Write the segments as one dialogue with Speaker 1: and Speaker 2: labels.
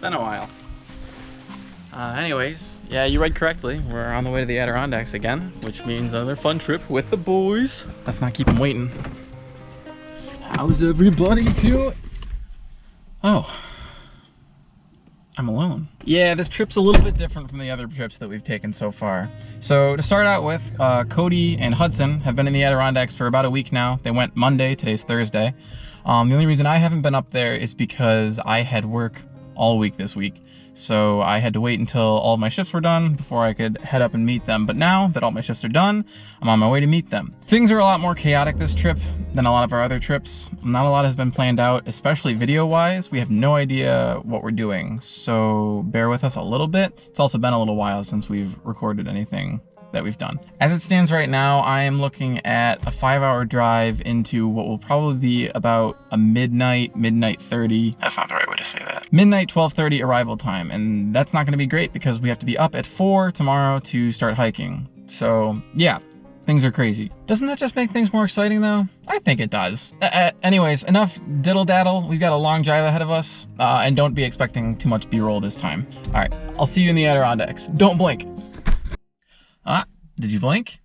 Speaker 1: Been a while. Anyways, yeah, you read correctly. We're on the way to the Adirondacks again, which means another fun trip with the boys. Let's not keep them waiting. How's everybody doing? Oh, I'm alone. Yeah, this trip's a little bit different from the other trips that we've taken so far. So to start out with, Cody and Hudson have been in the Adirondacks for about a week now. They went Monday, today's Thursday. The only reason I haven't been up there is because I had work all week this week. So I had to wait until all of my shifts were done before I could head up and meet them. But now that all my shifts are done, I'm on my way to meet them. Things are a lot more chaotic this trip than a lot of our other trips. Not a lot has been planned out, especially video-wise. We have no idea what we're doing, so bear with us a little bit. It's also been a little while since we've recorded anything that we've done. As it stands right now, I am looking at a 5-hour drive into what will probably be about a midnight 30. That's not the right way to say that. Midnight 12:30 arrival time, and that's not gonna be great because we have to be up at 4 tomorrow to start hiking. So yeah, things are crazy. Doesn't that just make things more exciting though? I think it does. Anyways, enough diddle daddle. We've got a long drive ahead of us, and don't be expecting too much B-roll this time. All right, I'll see you in the Adirondacks. Don't blink. Did you blink?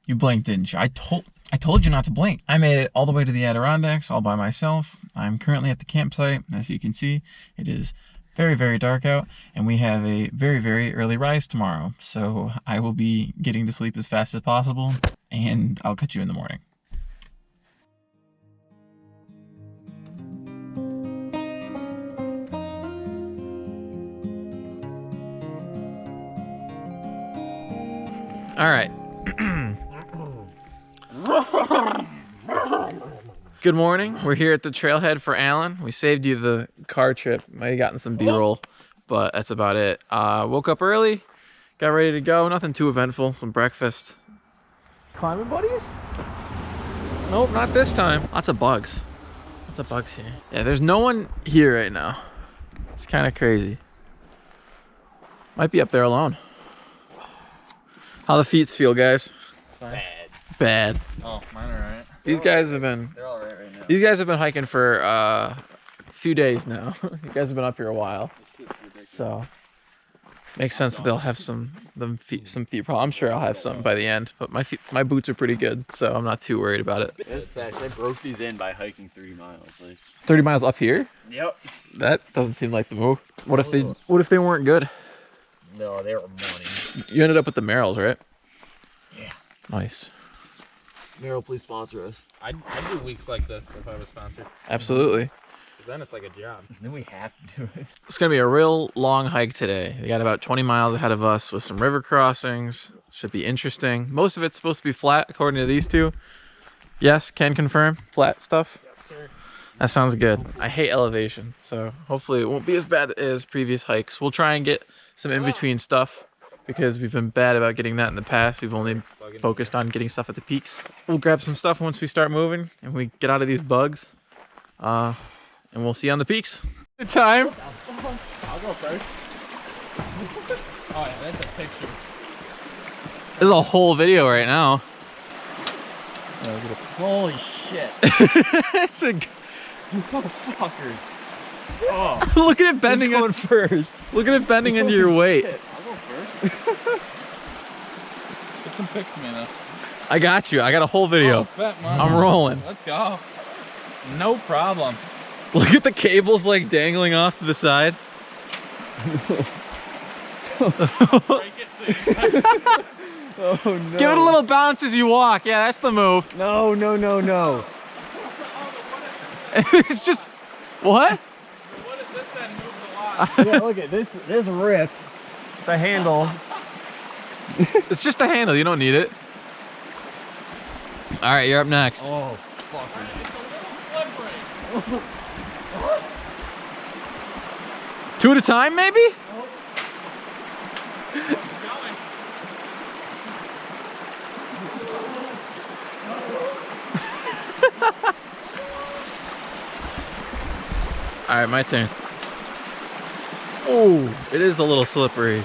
Speaker 1: You blinked, didn't you? I told you not to blink. I made it all the way to the Adirondacks all by myself. I'm currently at the campsite. As you can see, it is very, very dark out, and we have a very, very early rise tomorrow. So I will be getting to sleep as fast as possible, and I'll catch you in the morning. All right. Good morning. We're here at the Trailhead for Alan. We saved you the car trip. Might have gotten some B-roll, but that's about it. Woke up early, got ready to go. Nothing too eventful. Some breakfast. Climbing buddies? Nope, not this time. Lots of bugs. Lots of bugs here. Yeah, there's no one here right now. It's kind of crazy. Might be up there alone. How the feet feel, guys?
Speaker 2: Bad.
Speaker 1: Bad.
Speaker 2: Oh, mine are alright.
Speaker 1: These guys have been.
Speaker 2: They're all right now.
Speaker 1: These guys have been hiking for a few days now. You guys have been up here a while, so makes sense that they'll have some feet problems. I'm sure I'll have some by the end, but my boots are pretty good, so I'm not too worried about it.
Speaker 2: That's facts. I broke these in by hiking 30 miles. Like.
Speaker 1: 30 miles up here?
Speaker 2: Yep.
Speaker 1: That doesn't seem like the move. What if they weren't good?
Speaker 2: No, they were money.
Speaker 1: You ended up with the Merrills, right?
Speaker 2: Yeah.
Speaker 1: Nice.
Speaker 2: Merrill, please sponsor us.
Speaker 3: I'd do weeks like this if I was sponsored.
Speaker 1: Absolutely.
Speaker 3: Then it's like a job.
Speaker 2: Then we have to do it.
Speaker 1: It's gonna be a real long hike today. We got about 20 miles ahead of us with some river crossings. Should be interesting. Most of it's supposed to be flat, according to these two. Yes, can confirm. Flat stuff.
Speaker 3: Yes, sir.
Speaker 1: That sounds good. I hate elevation, so hopefully it won't be as bad as previous hikes. We'll try and get some in-between stuff because we've been bad about getting that in the past. We've only focused on getting stuff at the peaks. We'll grab some stuff once we start moving and we get out of these bugs. And we'll see you on the peaks. Good time.
Speaker 3: I'll go first. Oh yeah, that's a picture.
Speaker 1: This is a whole video right now.
Speaker 2: Holy shit.
Speaker 1: It's a...
Speaker 2: Motherfucker. Oh.
Speaker 1: Look at it bending
Speaker 2: Who's going first?
Speaker 1: Look at it bending into your weight.
Speaker 2: Shit. I'll go first.
Speaker 3: Get some pics of me though.
Speaker 1: I got you. I got a whole video.
Speaker 3: Oh, bet, man.
Speaker 1: I'm rolling.
Speaker 3: Let's go. No problem.
Speaker 1: Look at the cables like dangling off to the side.
Speaker 3: Break it so you
Speaker 2: Oh no.
Speaker 1: Give it a little bounce as you walk. Yeah, that's the move.
Speaker 2: No, no, no, no.
Speaker 1: It's just... What?
Speaker 3: What is this then moves a lot?
Speaker 2: Yeah, look at this rip. The handle.
Speaker 1: It's just the handle. You don't need it. All right, you're up next.
Speaker 2: Oh, fucker.
Speaker 3: It's a little slippery.
Speaker 1: Two at a time, maybe? All right, my turn. Oh, it is a little slippery.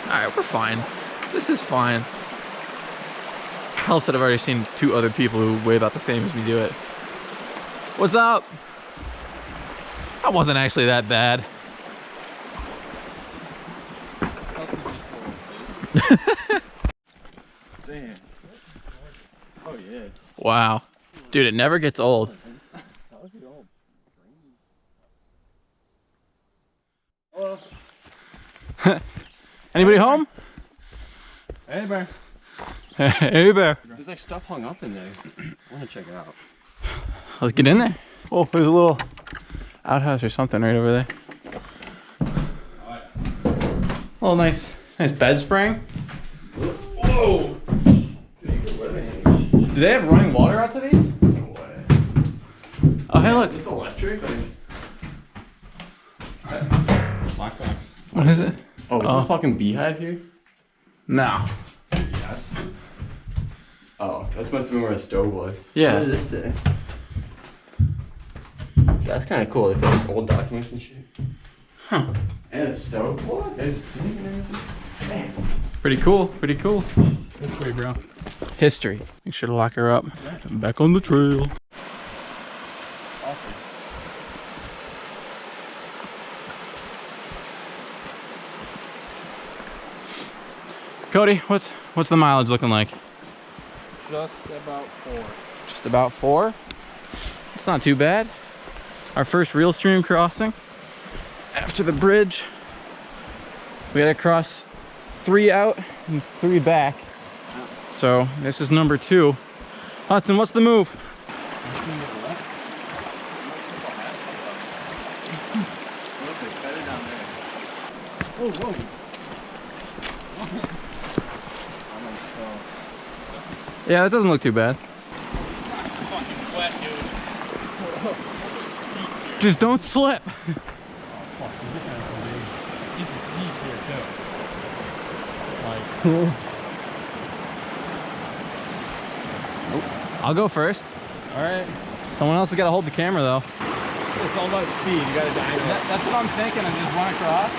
Speaker 1: All right, we're fine. This is fine. Helps that I've already seen two other people who weigh about the same as we do it. What's up? That wasn't actually that bad.
Speaker 3: Damn. Oh yeah.
Speaker 1: Wow. Dude, it never gets old. Anybody home?
Speaker 3: Hey, bear.
Speaker 1: Hey, bear.
Speaker 3: There's like stuff hung up in there. I want to check it out.
Speaker 1: Let's get in there. Oh, there's a little outhouse or something right over there. Little nice bed spring. Whoa! Do they have running water out to these?
Speaker 3: No way.
Speaker 1: Oh, hey, look.
Speaker 3: Is this electric? Lockbox.
Speaker 1: What is it?
Speaker 3: Oh, is this a fucking beehive here?
Speaker 1: No.
Speaker 3: Yes. Oh, that must have been where a stove was.
Speaker 1: Yeah.
Speaker 3: What does this say? That's kind of cool. They put like old documents and shit.
Speaker 1: Huh.
Speaker 3: And a stove. What? There's a sink and everything. Damn.
Speaker 1: Pretty cool. Pretty cool.
Speaker 2: This way, bro.
Speaker 1: History. Make sure to lock her up. Back on the trail. Cody, what's the mileage looking like?
Speaker 2: Just about 4.
Speaker 1: Just about 4. It's not too bad. Our first real stream crossing. After the bridge, we had to cross 3 out and 3 back. So this is number 2. Hudson, what's the move?
Speaker 3: Oh, whoa.
Speaker 1: Yeah, that doesn't look too bad.
Speaker 2: Fucking wet, dude.
Speaker 1: Just don't slip. I'll go first.
Speaker 2: All right.
Speaker 1: Someone else has got to hold the camera though.
Speaker 2: It's all about speed. You gotta dive it.
Speaker 1: That's what I'm thinking. I just run across.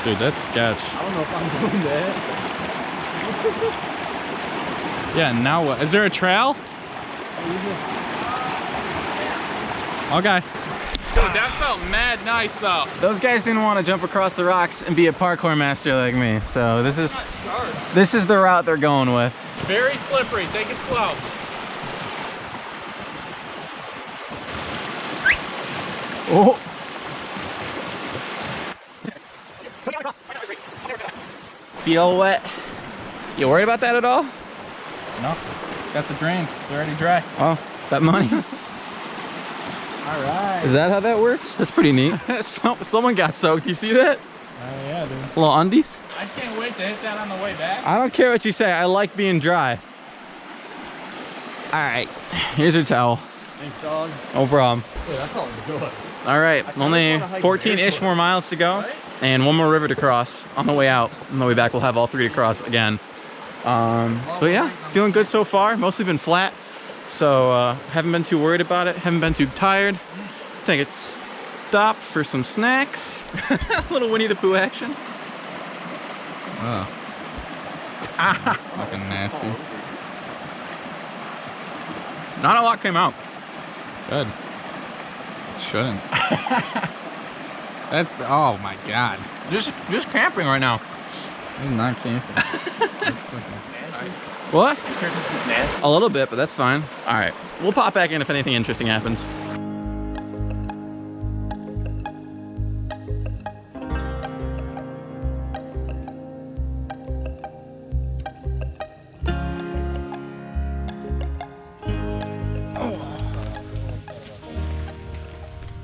Speaker 1: Dude, that's sketch.
Speaker 2: I don't know if I'm doing that.
Speaker 1: Yeah, now what? Is there a trail? Okay. Dude, that felt mad nice though. Those guys didn't want to jump across the rocks and be a parkour master like me. So this is the route they're going with. Very slippery. Take it slow. Oh. Feel wet. You worried about that at all?
Speaker 2: No. Got the drains. They're already dry.
Speaker 1: Oh, that money.
Speaker 2: All right.
Speaker 1: Is that how that works? That's pretty neat. Someone got soaked. You see that?
Speaker 2: Oh yeah, dude.
Speaker 1: Little undies.
Speaker 2: I can't wait to hit that on the way back.
Speaker 1: I don't care what you say. I like being dry. All right. Here's your towel.
Speaker 2: Thanks, dog.
Speaker 1: No problem.
Speaker 2: Dude, that felt good.
Speaker 1: All right. Only 14-ish more miles to go. And one more river to cross on the way out. On the way back, we'll have all 3 to cross again. But yeah, feeling good so far. Mostly been flat. So haven't been too worried about it. Haven't been too tired. I think it's stopped for some snacks. A little Winnie the Pooh action.
Speaker 2: Oh. Fucking nasty.
Speaker 1: Not a lot came out.
Speaker 2: Good. Shouldn't. That's oh my god.
Speaker 1: Just camping right now.
Speaker 2: This is not camping. That's fucking
Speaker 1: What? A little bit, but that's fine. All right, we'll pop back in if anything interesting happens.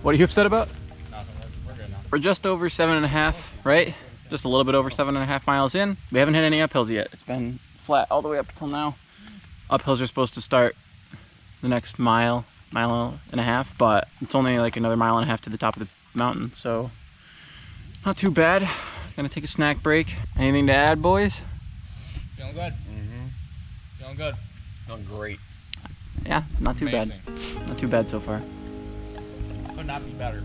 Speaker 1: What are you upset about?
Speaker 2: nothing. We're good now.
Speaker 1: We're just over 7.5, right? Just a little bit over 7.5 miles in. We haven't hit any uphills yet. It's been flat all the way up until now. Uphills are supposed to start the next mile and a half, but it's only like another 1.5 miles to the top of the mountain, so not too bad. Gonna take a snack break. Anything to add, boys?
Speaker 2: Feeling good. Feeling good.
Speaker 3: Feeling great.
Speaker 1: Yeah, not too bad. Not too bad so far.
Speaker 2: Could not be better.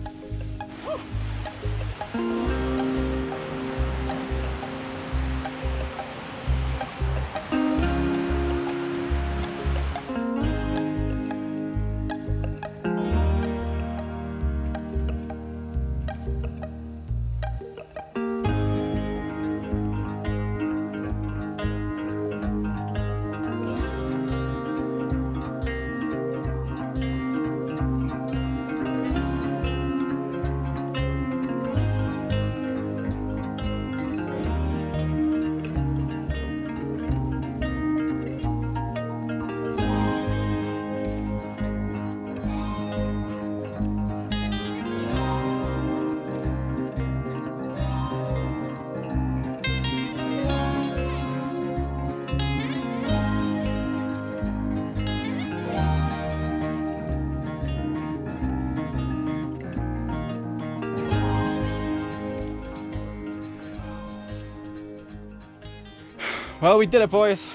Speaker 1: Well, we did it, boys.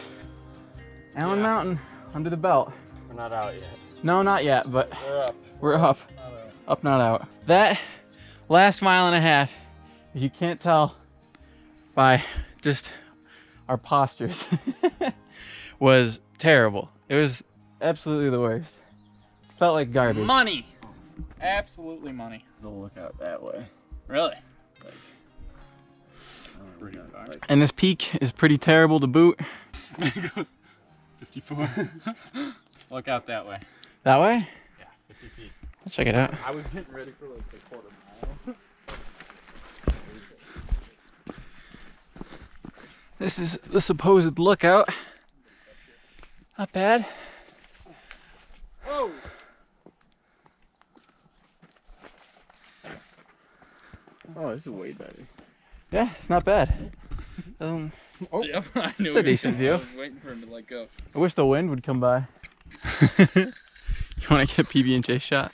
Speaker 1: Allen Mountain, under the belt.
Speaker 3: We're not out yet.
Speaker 1: No, not yet, but
Speaker 3: We're up.
Speaker 1: we're up.
Speaker 3: Not out.
Speaker 1: Up, not out. That last mile and a half, if you can't tell by just our postures, was terrible. It was absolutely the worst. Felt like garbage.
Speaker 2: Money. Absolutely money.
Speaker 3: So look out that way.
Speaker 2: Really?
Speaker 1: And this peak is pretty terrible to boot.
Speaker 2: It goes 54. Look out that way.
Speaker 1: That way?
Speaker 2: Yeah, 50 feet.
Speaker 1: Let's check it out.
Speaker 3: I was getting ready for like the quarter mile.
Speaker 1: This is the supposed lookout. Not bad.
Speaker 3: Whoa! Oh, this is way better.
Speaker 1: Yeah, it's not bad.
Speaker 2: Oh, yep, I knew
Speaker 1: It's a
Speaker 2: it.
Speaker 1: decent view.
Speaker 2: I was waiting for him to let go.
Speaker 1: I wish the wind would come by. You want to get a PB&J shot?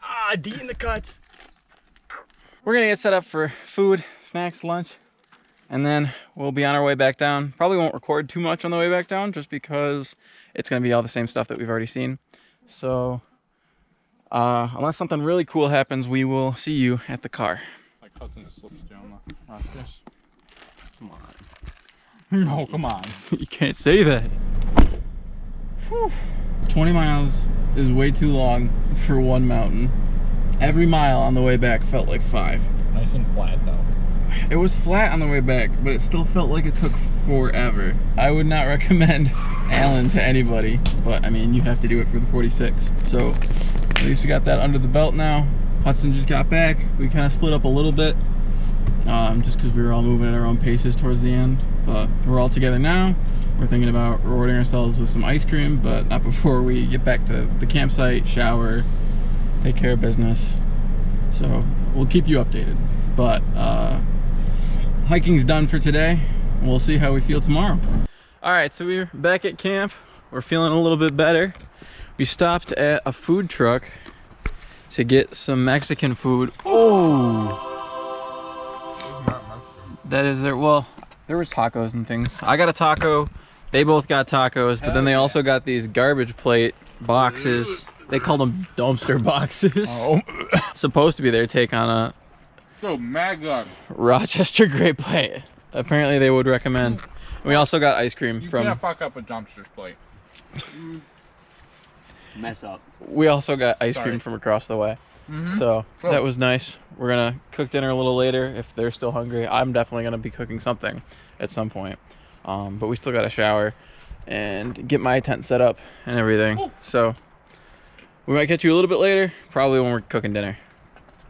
Speaker 3: Ah, D in the cuts.
Speaker 1: We're gonna get set up for food, snacks, lunch, and then we'll be on our way back down. Probably won't record too much on the way back down just because it's gonna be all the same stuff that we've already seen. So unless something really cool happens, we will see you at the car.
Speaker 2: My cousin slips down the rosters.
Speaker 3: Come on.
Speaker 2: No, come on.
Speaker 1: You can't say that. Whew. 20 miles is way too long for one mountain. Every mile on the way back felt like 5.
Speaker 2: Nice and flat though.
Speaker 1: It was flat on the way back, but it still felt like it took forever. I would not recommend Allen to anybody, but I mean, you have to do it for the 46. So at least we got that under the belt now. Hudson just got back. We kind of split up a little bit, just because we were all moving at our own paces towards the end. But we're all together now. We're thinking about rewarding ourselves with some ice cream, but not before we get back to the campsite, shower, take care of business. So we'll keep you updated. But hiking's done for today. We'll see how we feel tomorrow. All right, so we're back at camp. We're feeling a little bit better. We stopped at a food truck to get some Mexican food. Oh, that is there. Well, there was tacos and things. I got a taco. They both got tacos, but then they also got these garbage plate boxes. They call them dumpster boxes.
Speaker 2: Oh.
Speaker 1: Supposed to be their take on a
Speaker 2: So mega.
Speaker 1: Rochester Great Plate. Apparently they would recommend. We also got ice cream
Speaker 2: You
Speaker 1: from.
Speaker 2: can't fuck up a dumpster's plate.
Speaker 3: Mess up.
Speaker 1: We also got ice
Speaker 2: Sorry.
Speaker 1: cream from across the way.
Speaker 2: Mm-hmm.
Speaker 1: So
Speaker 2: Oh.
Speaker 1: that was nice. We're gonna cook dinner a little later if they're still hungry. I'm definitely gonna be cooking something at some point. But we still gotta shower and get my tent set up and everything.
Speaker 2: Ooh.
Speaker 1: So we might catch you a little bit later, probably when we're cooking dinner.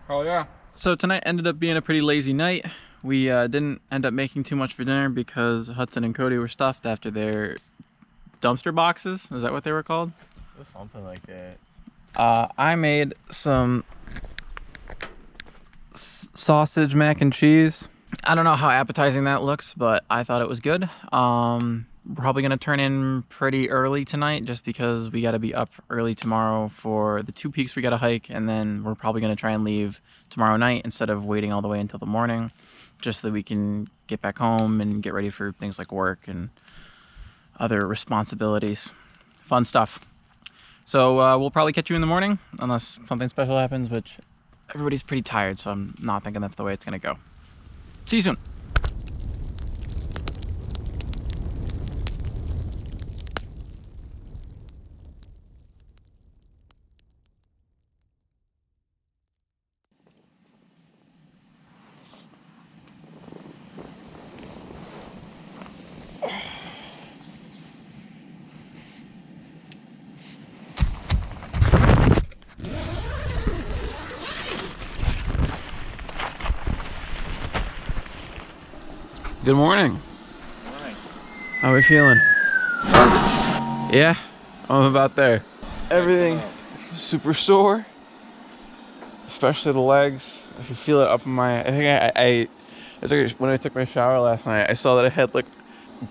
Speaker 2: Oh yeah.
Speaker 1: So tonight ended up being a pretty lazy night. We didn't end up making too much for dinner because Hudson and Cody were stuffed after their dumpster boxes. Is that what they were called?
Speaker 3: It was something like that.
Speaker 1: I made some sausage mac and cheese. I don't know how appetizing that looks, but I thought it was good. We're probably gonna turn in pretty early tonight just because we gotta be up early tomorrow for the 2 peaks we gotta hike, and then we're probably gonna try and leave tomorrow night instead of waiting all the way until the morning, just so that we can get back home and get ready for things like work and other responsibilities. Fun stuff. So we'll probably catch you in the morning unless something special happens, which everybody's pretty tired, so I'm not thinking that's the way it's gonna go. See you soon. Good morning. How are we feeling? Yeah, I'm about there. Everything super sore, especially the legs. I can feel it up in my. I think when I took my shower last night, I saw that I had like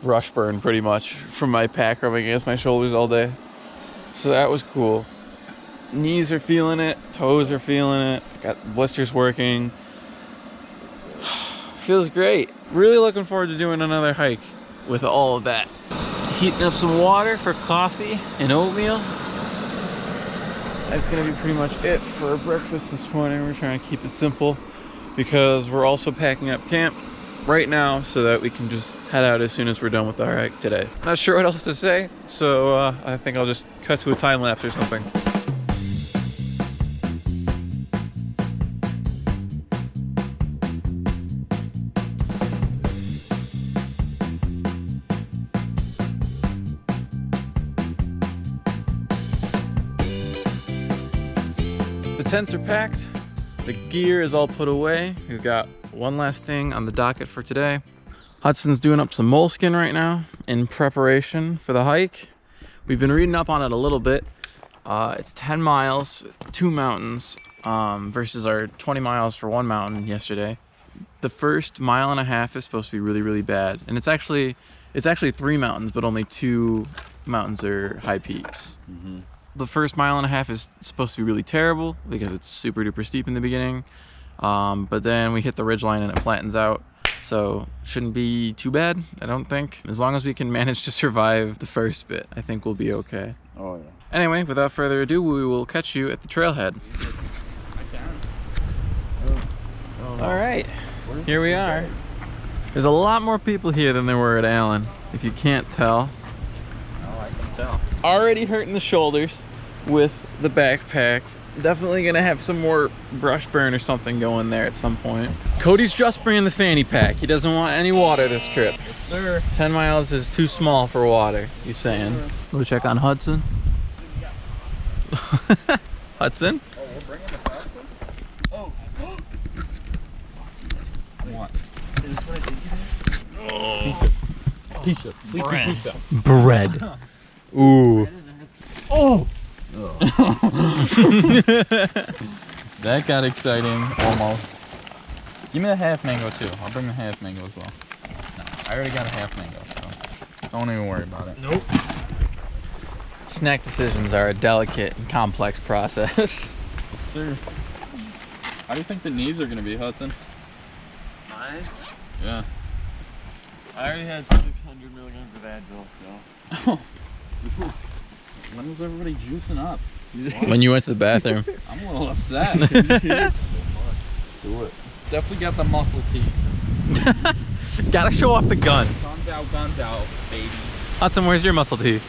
Speaker 1: brush burn pretty much from my pack rubbing against my shoulders all day. So that was cool. Knees are feeling it, toes are feeling it. Got blisters working. Feels great. Really looking forward to doing another hike with all of that. Heating up some water for coffee and oatmeal. That's gonna be pretty much it for breakfast this morning. We're trying to keep it simple because we're also packing up camp right now so that we can just head out as soon as we're done with our hike today. Not sure what else to say, so I think I'll just cut to a time lapse or something. The tents are packed, the gear is all put away. We've got one last thing on the docket for today. Hudson's doing up some moleskin right now in preparation for the hike. We've been reading up on it a little bit. It's 10 miles, 2 mountains, versus our 20 miles for 1 mountain yesterday. The first mile and a half is supposed to be really, really bad. And it's actually 3 mountains, but only 2 mountains are high peaks. Mm-hmm. The first mile and a half is supposed to be really terrible because it's super duper steep in the beginning. But then we hit the ridgeline and it flattens out. So shouldn't be too bad, I don't think. As long as we can manage to survive the first bit, I think we'll be okay.
Speaker 2: Oh yeah.
Speaker 1: Anyway, without further ado, we will catch you at the trailhead.
Speaker 2: I can.
Speaker 1: All right, here we are. There's a lot more people here than there were at Allen, if you can't tell.
Speaker 2: Oh, I can tell.
Speaker 1: Already hurting the shoulders with the backpack. Definitely gonna have some more brush burn or something going there at some point. Cody's just bringing the fanny pack. He doesn't want any water this trip.
Speaker 2: Yes, sir.
Speaker 1: 10 miles is too small for water, he's saying. Go check on Hudson. Hudson?
Speaker 2: Oh, we're bringing the fast one? Oh. What? Is this what I think it is? Oh. Pizza. Pizza.
Speaker 1: Bread.
Speaker 2: Pizza.
Speaker 1: Bread. Ooh. Oh! That got exciting, almost. Give me the half mango too. I'll bring the half mango as well. No, I already got a half mango, so don't even worry about it.
Speaker 2: Nope.
Speaker 1: Snack decisions are a delicate and complex process.
Speaker 2: Yes, sir. How do you think the knees are gonna be, Hudson?
Speaker 3: Mine?
Speaker 2: Yeah.
Speaker 3: I already had 600 milligrams of Advil, so.
Speaker 2: When was everybody juicing up?
Speaker 1: When you went to the bathroom.
Speaker 2: I'm a little upset. Do it. Definitely got the muscle teeth.
Speaker 1: Gotta show off the guns.
Speaker 2: Guns out, baby.
Speaker 1: Hudson, where's your muscle tee?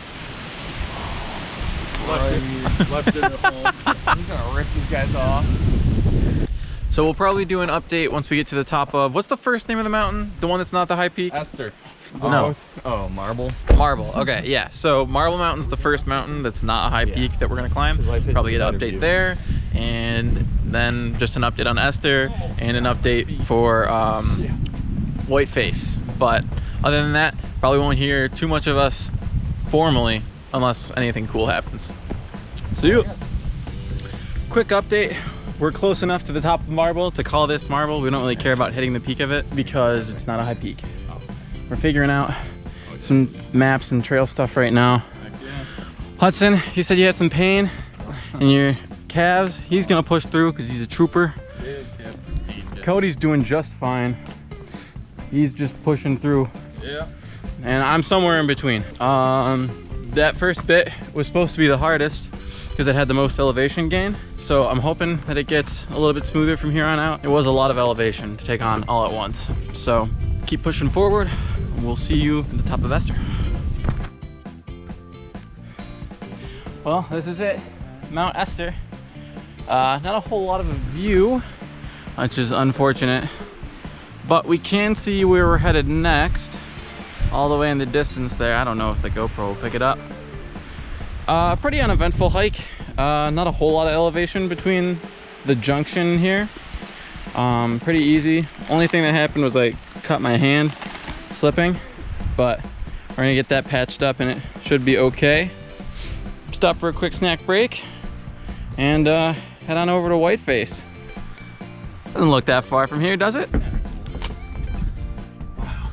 Speaker 3: Left it at home. I'm gonna rip these guys off.
Speaker 1: So we'll probably do an update once we get to the top of, what's the first name of the mountain? The one that's not the high peak?
Speaker 2: Esther.
Speaker 1: No.
Speaker 2: Oh, Marble.
Speaker 1: Marble, okay, yeah. So Marble Mountain's the first mountain that's not a high peak that we're gonna climb. Probably get an update there. And then just an update on Esther and an update for Whiteface. But other than that, probably won't hear too much of us formally unless anything cool happens. See you. Quick update. We're close enough to the top of Marble to call this Marble. We don't really care about hitting the peak of it because it's not a high peak. We're figuring out some maps and trail stuff right now. Hudson, you said you had some pain in your calves. He's gonna push through because he's a trooper. Cody's doing just fine. He's just pushing through.
Speaker 2: Yeah.
Speaker 1: And I'm somewhere in between. That first bit was supposed to be the hardest because it had the most elevation gain. So I'm hoping that it gets a little bit smoother from here on out. It was a lot of elevation to take on all at once. So keep pushing forward. We'll see you at the top of Esther. Well, this is it, Mount Esther. Not a whole lot of a view, which is unfortunate, but we can see where we're headed next, all the way in the distance there. I don't know if the GoPro will pick it up. Pretty uneventful hike. Not a whole lot of elevation between the junction here. Pretty easy. Only thing that happened was I cut my hand slipping, but we're gonna get that patched up and it should be okay. Stop for a quick snack break and head on over to Whiteface. Doesn't look that far from here, does it? Wow.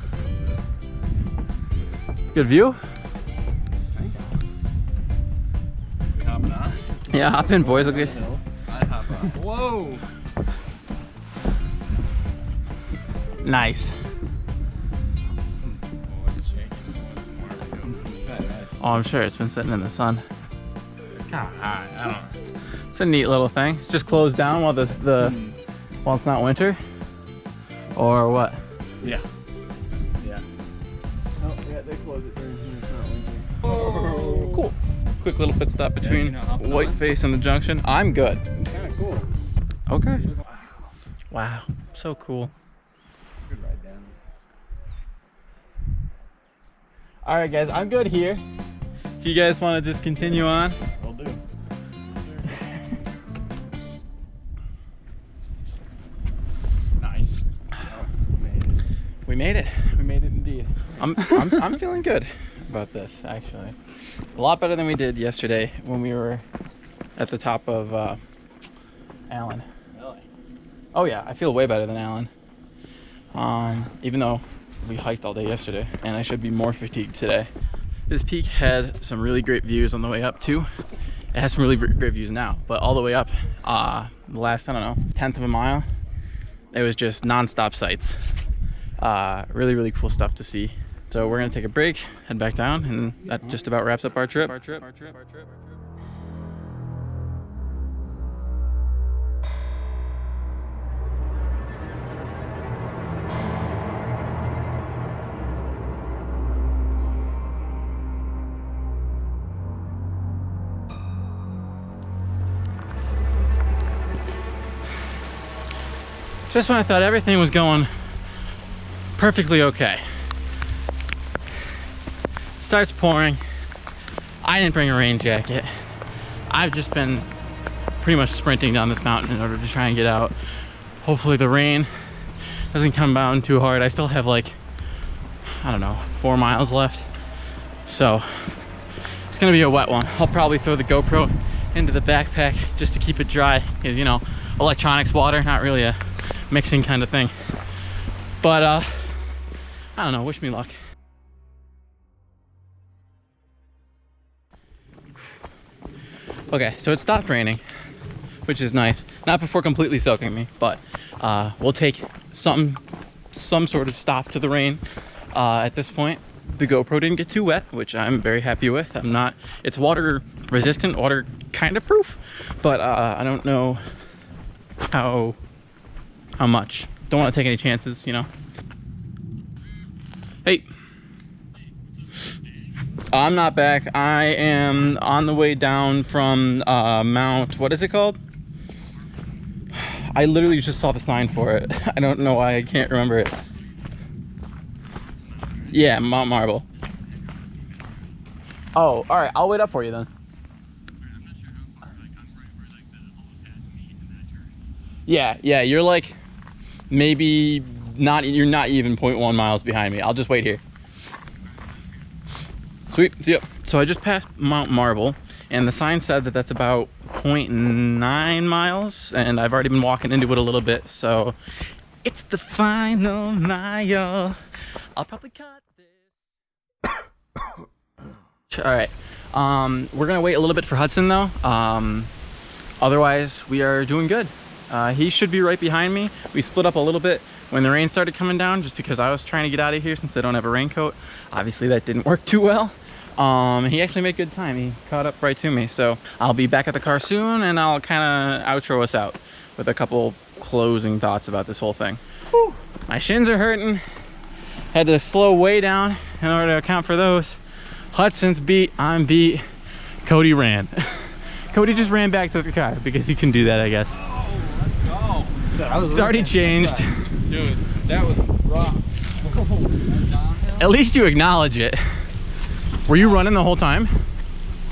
Speaker 1: Good view?
Speaker 2: We hopping on?
Speaker 1: Yeah, hop in, boys. Look at
Speaker 2: I hop on. Whoa!
Speaker 1: Nice.
Speaker 2: It's shaking.
Speaker 1: Oh, I'm sure it's been sitting in the sun.
Speaker 2: It's kind of hot. I don't know.
Speaker 1: It's a neat little thing. It's just closed down while while it's not winter, or what?
Speaker 2: Yeah.
Speaker 3: Yeah. Oh, yeah, they close it during when it's not winter.
Speaker 1: Oh, cool. Quick little pit stop between
Speaker 2: you know, hopping on.
Speaker 1: Whiteface and the junction. I'm good.
Speaker 3: It's kind of cool.
Speaker 1: Okay. Wow, so cool.
Speaker 3: Good ride down.
Speaker 1: All right, guys, I'm good here. If you guys want to just continue on.
Speaker 3: Will do.
Speaker 2: Nice.
Speaker 1: We made it. We made it indeed. I'm feeling good about this, actually. A lot better than we did yesterday when we were at the top of Allen.
Speaker 2: Really?
Speaker 1: Oh yeah, I feel way better than Allen. Even though we hiked all day yesterday, and I should be more fatigued today. This peak had some really great views on the way up too. It has some really great views now, but all the way up, the last, I don't know, 1/10 of a mile, it was just non-stop sights. Really, really cool stuff to see. So we're gonna take a break, head back down, and that just about wraps up our trip. Just when I thought everything was going perfectly okay, starts pouring. I didn't bring a rain jacket. I've just been pretty much sprinting down this mountain in order to try and get out. Hopefully the rain doesn't come down too hard. I still have like, I don't know, 4 miles left. So it's gonna be a wet one. I'll probably throw the GoPro into the backpack just to keep it dry, because you know, electronics, water, not really a mixing kind of thing. But I don't know, wish me luck. Okay, so it stopped raining, which is nice. Not before completely soaking me, but we'll take some sort of stop to the rain. At this point, the GoPro didn't get too wet, which I'm very happy with. It's water resistant, water kind of proof, but I don't know how much. Don't want to take any chances, you know. Hey, I'm not back. I am on the way down from Mount, what is it called? I literally just saw the sign for it. I don't know why I can't remember it. Yeah, Mount Marble. Oh, all right, I'll wait up for you then. Yeah, you're like maybe you're not even 0.1 miles behind me. I'll just wait here. Sweet, see ya. So I just passed Mount Marble, and the sign said that that's about 0.9 miles, and I've already been walking into it a little bit, so it's the final mile. I'll probably cut this. All right, we're gonna wait a little bit for Hudson though. Otherwise, we are doing good. He should be right behind me. We split up a little bit when the rain started coming down, just because I was trying to get out of here since I don't have a raincoat. Obviously that didn't work too well. He actually made good time. He caught up right to me. So I'll be back at the car soon, and I'll kind of outro us out with a couple closing thoughts about this whole thing. Whew. My shins are hurting. Had to slow way down in order to account for those. Hudson's beat, I'm beat. Cody ran. Cody just ran back to the car because he can do that, I guess. It's already changed.
Speaker 2: Dude, that was rough.
Speaker 1: At least you acknowledge it. Were you running the whole time?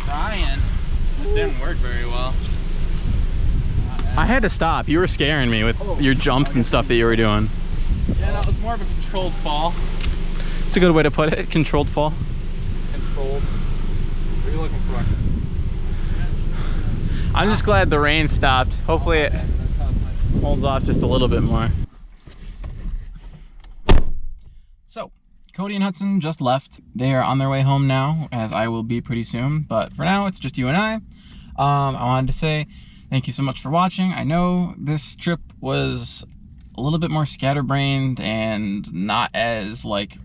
Speaker 2: Trying. It didn't work very well.
Speaker 1: I had to stop. You were scaring me with your jumps and stuff that you were doing.
Speaker 2: Yeah, that was more of a controlled fall.
Speaker 1: It's a good way to put it. Controlled fall.
Speaker 2: Controlled. What are you looking for?
Speaker 1: I'm just glad the rain stopped. Hopefully it holds off just a little bit more. So, Cody and Hudson just left. They are on their way home now, as I will be pretty soon. But for now, it's just you and I. I wanted to say thank you so much for watching. I know this trip was a little bit more scatterbrained and not as like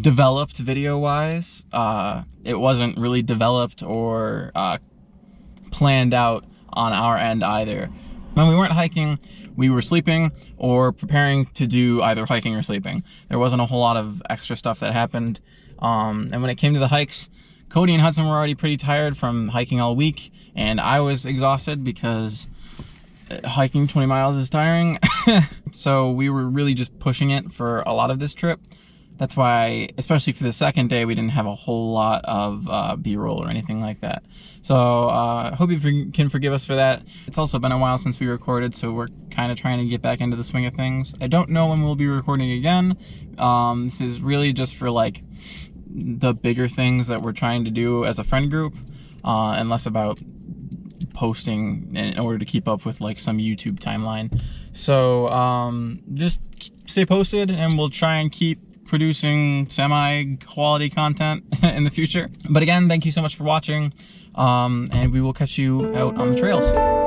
Speaker 1: developed video wise. It wasn't really developed or planned out on our end either. When we weren't hiking, we were sleeping or preparing to do either hiking or sleeping. There wasn't a whole lot of extra stuff that happened. And when it came to the hikes, Cody and Hudson were already pretty tired from hiking all week, and I was exhausted because hiking 20 miles is tiring. So we were really just pushing it for a lot of this trip. That's why, especially for the second day, we didn't have a whole lot of B-roll or anything like that. So I hope you can forgive us for that. It's also been a while since we recorded, so we're kind of trying to get back into the swing of things. I don't know when we'll be recording again. This is really just for like the bigger things that we're trying to do as a friend group, and less about posting in order to keep up with like some YouTube timeline. So just stay posted, and we'll try and keep producing semi-quality content in the future. But again, thank you so much for watching, and we will catch you out on the trails.